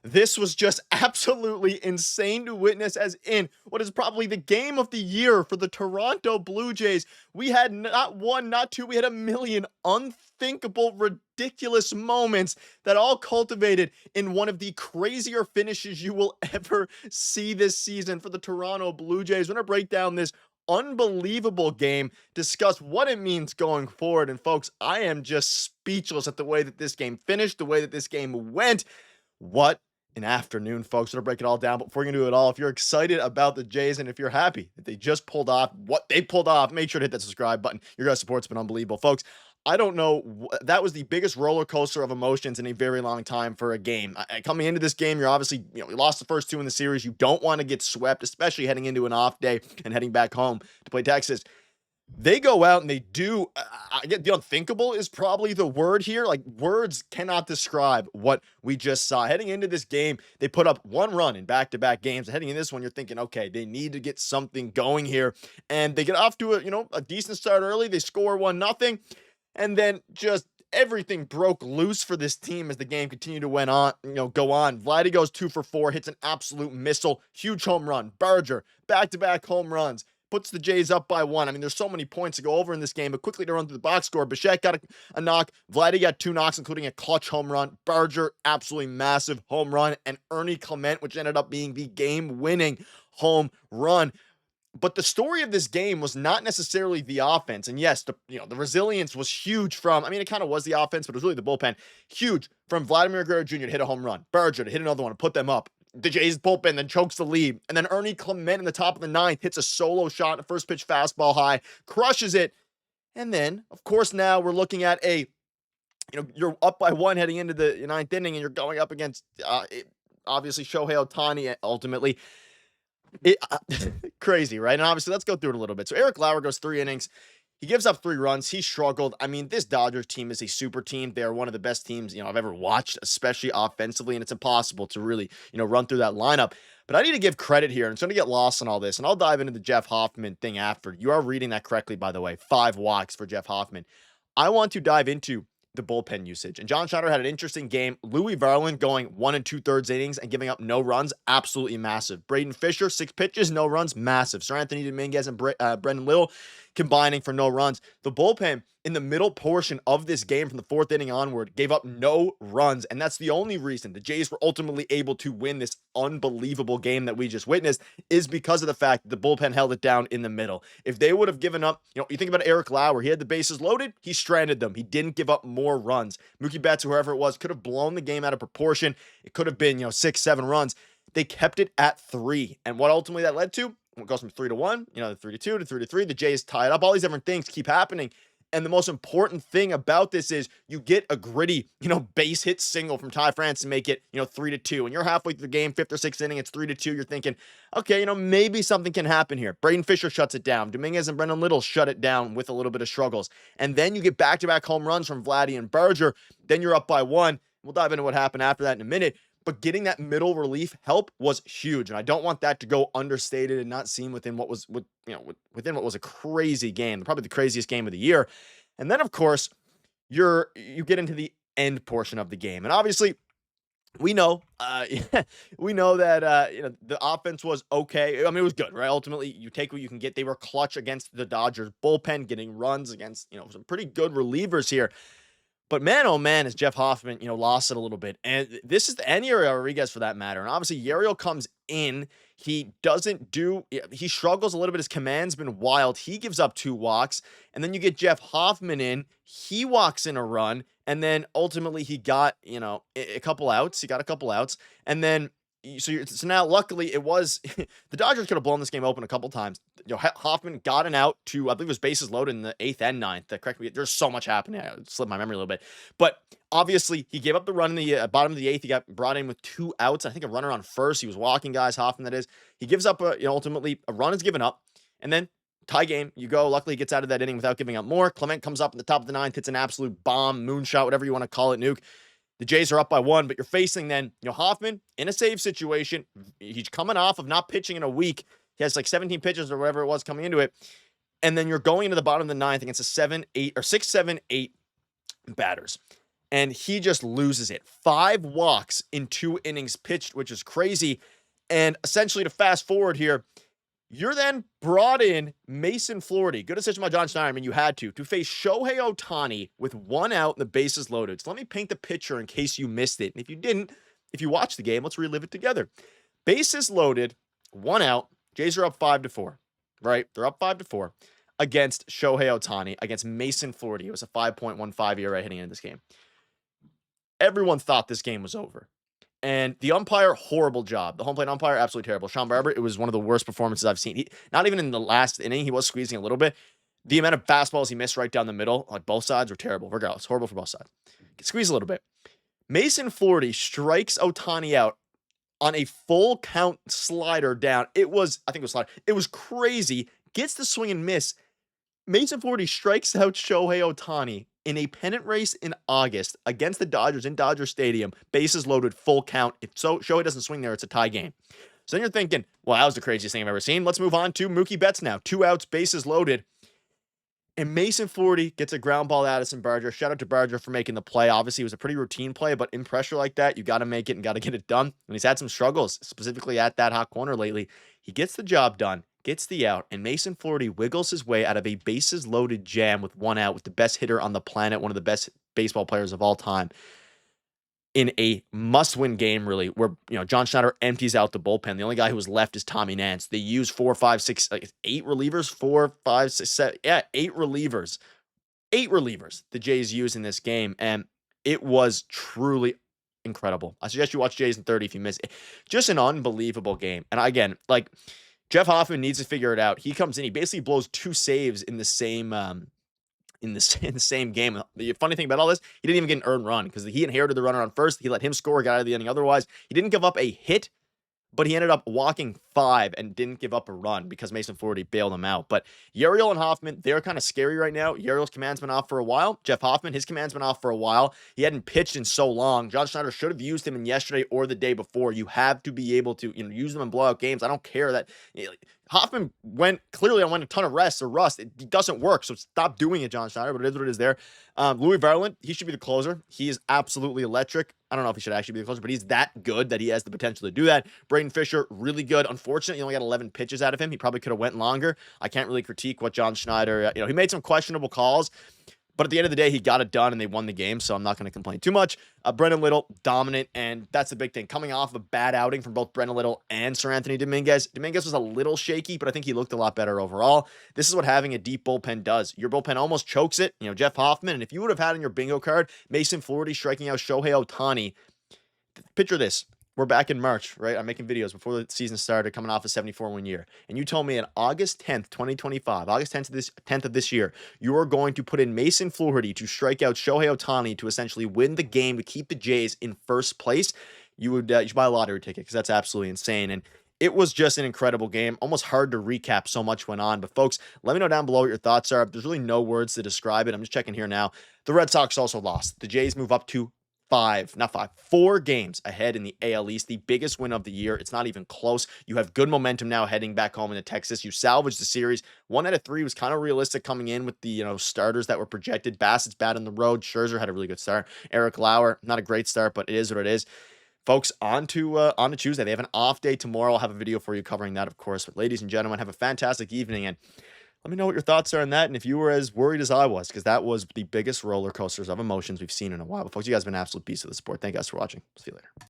This was just absolutely insane to witness, as in what is probably the game of the year for the Toronto Blue Jays. We had not one, not two, we had a million unthinkable, ridiculous moments that all cultivated in one of the crazier finishes you will ever see this season for the Toronto Blue Jays. We're going to break down this unbelievable game, discuss what it means going forward. And folks, I am just speechless at the way that this game finished, the way that this game went. What an afternoon, folks. We're going to break it all down. But before we can do it all, if you're excited about the Jays and if you're happy that they just pulled off what they pulled off, make sure to hit that subscribe button. Your guys' support's been unbelievable, folks. I don't know. That was the biggest roller coaster of emotions in a very long time for a game. Coming into this game, you're obviously, you lost the first two in the series. You don't want to get swept, especially heading into an off day and heading back home to play Texas. They go out and they do, I get the unthinkable is probably the word here. Like, words cannot describe what we just saw. Heading into this game, they put up one run in back-to-back games. Heading in this one, you're thinking, okay, they need to get something going here. And they get off to a decent start early. They score 1-0. And then just everything broke loose for this team as the game continued to go on. Vladdy goes 2 for 4, hits an absolute missile, huge home run. Berger, back-to-back home runs, puts the Jays up by 1. I mean, there's so many points to go over in this game, but quickly to run through the box score. Bichette got a knock. Vladdy got 2 knocks, including a clutch home run. Berger, absolutely massive home run. And Ernie Clement, which ended up being the game-winning home run. But the story of this game was not necessarily the offense. And yes, the resilience was huge from, it kind of was the offense, but it was really the bullpen. Huge from Vladimir Guerrero Jr. to hit a home run. Berger to hit another one and put them up. The Jays bullpen then chokes the lead. And then Ernie Clement in the top of the ninth hits a solo shot, a first pitch fastball high, crushes it. And then, of course, now we're looking at you're up by 1 heading into the ninth inning, and you're going up against, obviously, Shohei Ohtani ultimately. Crazy, right? And obviously, let's go through it a little bit. So Eric Lauer goes 3 innings. He gives up 3 runs. He struggled. This Dodgers team is a super team. They're one of the best teams, I've ever watched, especially offensively, and it's impossible to really, run through that lineup. But I need to give credit here, and it's going to get lost in all this, and I'll dive into the Jeff Hoffman thing after. You are reading that correctly, by the way. 5 walks for Jeff Hoffman. I want to dive into the bullpen usage. And John Schneider had an interesting game. Louis Varland going 1 2/3 innings and giving up no runs, absolutely massive. Braden Fisher, 6 pitches, no runs, massive. Sir Anthony Dominguez and Brendan Little combining for no runs. The bullpen in the middle portion of this game from the 4th inning onward gave up no runs, and that's the only reason the Jays were ultimately able to win this unbelievable game that we just witnessed, is because of the fact that the bullpen held it down in the middle. If they would have given up, you think about Eric Lauer, he had the bases loaded, he stranded them. He didn't give up more runs. Mookie Betts, whoever it was, could have blown the game out of proportion. It could have been, 6, 7 runs. They kept it at 3, and what ultimately that led to, it goes from 3-1, 3-2 to 3-3. The Jays tie it up. All these different things keep happening. And the most important thing about this is you get a gritty, base hit single from Ty France to make it, 3-2. And you're halfway through the game, 5th or 6th inning, it's 3-2. You're thinking, okay, maybe something can happen here. Braden Fisher shuts it down. Dominguez and Brendan Little shut it down with a little bit of struggles. And then you get back-to-back home runs from Vladdy and Berger. Then you're up by 1. We'll dive into what happened after that in a minute. But getting that middle relief help was huge, and I don't want that to go understated and not seen within what was within what was a crazy game, probably the craziest game of the year. And then, of course, you get into the end portion of the game, and obviously, we know that the offense was okay. It was good, right? Ultimately, you take what you can get. They were clutch against the Dodgers bullpen, getting runs against some pretty good relievers here. But man, oh man, is Jeff Hoffman, lost it a little bit. And this is and Yariel Rodriguez for that matter. And obviously, Yariel comes in. He struggles a little bit. His command's been wild. He gives up 2 walks. And then you get Jeff Hoffman in. He walks in a run. And then ultimately he got, a couple outs. He got a couple outs. And then so now, luckily, it was the Dodgers could have blown this game open a couple times. Hoffman got an out to, I believe it was bases loaded in the 8th and 9th. Correct me. There's so much happening. I slipped my memory a little bit. But obviously, he gave up the run in the bottom of the 8th. He got brought in with 2 outs. I think a runner on first. He was walking guys, Hoffman, that is. He gives up, ultimately, a run is given up. And then, tie game, you go. Luckily, he gets out of that inning without giving up more. Clement comes up in the top of the 9th, hits an absolute bomb, moonshot, whatever you want to call it, nuke. The Jays are up by 1, but you're facing then, Hoffman in a save situation. He's coming off of not pitching in a week. He has like 17 pitches or whatever it was coming into it. And then you're going into the bottom of the 9th against a 6, 7, 8 batters. and he just loses it. 5 walks in 2 innings pitched, which is crazy. And essentially, to fast forward here, you're then brought in Mason Flaherty. Good decision by John Schneider. I mean, you had to face Shohei Ohtani with 1 out and the bases loaded. So let me paint the picture in case you missed it. And if you didn't, if you watched the game, let's relive it together. Bases loaded, 1 out. Jays are up 5-4, right? They're up 5-4 against Shohei Ohtani, against Mason Flaherty. It was a 5.15 ERA heading into this game. Everyone thought this game was over. And the umpire, horrible job. The home plate umpire, absolutely terrible. Sean Barber, it was one of the worst performances I've seen. Not even in the last inning, he was squeezing a little bit. The amount of fastballs he missed right down the middle, like both sides, were terrible. Regardless, horrible for both sides. Squeeze a little bit. Mason Flaherty strikes Ohtani out on a full count slider down. I think it was slider. It was crazy. Gets the swing and miss. Mason Flaherty strikes out Shohei Ohtani in a pennant race in August against the Dodgers in Dodger Stadium. Bases loaded, full count. If Shohei doesn't swing there, it's a tie game. So then you're thinking, well, that was the craziest thing I've ever seen. Let's move on to Mookie Betts now. 2 outs, bases loaded. And Mason Flaherty gets a ground ball to Addison Barger. Shout out to Barger for making the play. Obviously, it was a pretty routine play, but in pressure like that, you got to make it and got to get it done. And he's had some struggles, specifically at that hot corner lately. He gets the job done, gets the out, and Mason Flaherty wiggles his way out of a bases-loaded jam with 1 out with the best hitter on the planet, one of the best baseball players of all time, in a must-win game, really, where John Schneider empties out the bullpen. The only guy who was left is Tommy Nance. They use 4, 5, 6, 8 relievers, 4, 5, 6, 7, 8 relievers. 8 relievers the Jays used in this game, and it was truly incredible. I suggest you watch Jays in 30 if you missed it. Just an unbelievable game. And again, Jeff Hoffman needs to figure it out. He comes in, he basically blows 2 saves in the same in the same game. The funny thing about all this, he didn't even get an earned run because he inherited the runner on first. He let him score, got out of the inning. Otherwise, he didn't give up a hit, but he ended up walking 5 and didn't give up a run because Mason Flaherty bailed him out. But Uriel and Hoffman, they're kind of scary right now. Uriel's command's been off for a while. Jeff Hoffman, his command's been off for a while. He hadn't pitched in so long. John Schneider should have used him in yesterday or the day before. You have to be able to use them in blowout games. I don't care that Hoffman went a ton of rest or rust. It doesn't work, so stop doing it, John Schneider, but it is what it is there. Louis Varland, he should be the closer. He is absolutely electric. I don't know if he should actually be the closer, but he's that good that he has the potential to do that. Braden Fisher, really good. Unfortunately, he only got 11 pitches out of him. He probably could have went longer. I can't really critique what John Schneider, he made some questionable calls, but at the end of the day, he got it done and they won the game, so I'm not going to complain too much. Brendan Little, dominant, and that's the big thing. Coming off a bad outing from both Brendan Little and Sir Anthony Dominguez. Dominguez was a little shaky, but I think he looked a lot better overall. This is what having a deep bullpen does. Your bullpen almost chokes it. Jeff Hoffman, and if you would have had in your bingo card Mason Flaherty striking out Shohei Ohtani, picture this. We're back in March, right? I'm making videos before the season started, coming off a 74-win year. And you told me on August 10th, 2025, August 10th of this year, you are going to put in Mason Flaherty to strike out Shohei Ohtani to essentially win the game to keep the Jays in first place. You should buy a lottery ticket because that's absolutely insane. And it was just an incredible game. Almost hard to recap, so much went on. But folks, let me know down below what your thoughts are. There's really no words to describe it. I'm just checking here now. The Red Sox also lost. The Jays move up to 4 games ahead in the AL East, the biggest win of the year. It's not even close. You have good momentum now heading back home into Texas. You salvaged the series. 1 out of 3 was kind of realistic coming in with the starters that were projected. Bassett's bad on the road. Scherzer had a really good start. Eric Lauer, not a great start, but it is what it is. Folks, on to Tuesday. They have an off day tomorrow. I'll have a video for you covering that, of course. But ladies and gentlemen, have a fantastic evening, and let me know what your thoughts are on that, and if you were as worried as I was, because that was the biggest roller coasters of emotions we've seen in a while. But folks, you guys have been an absolute beast of the sport. Thank you guys for watching. See you later.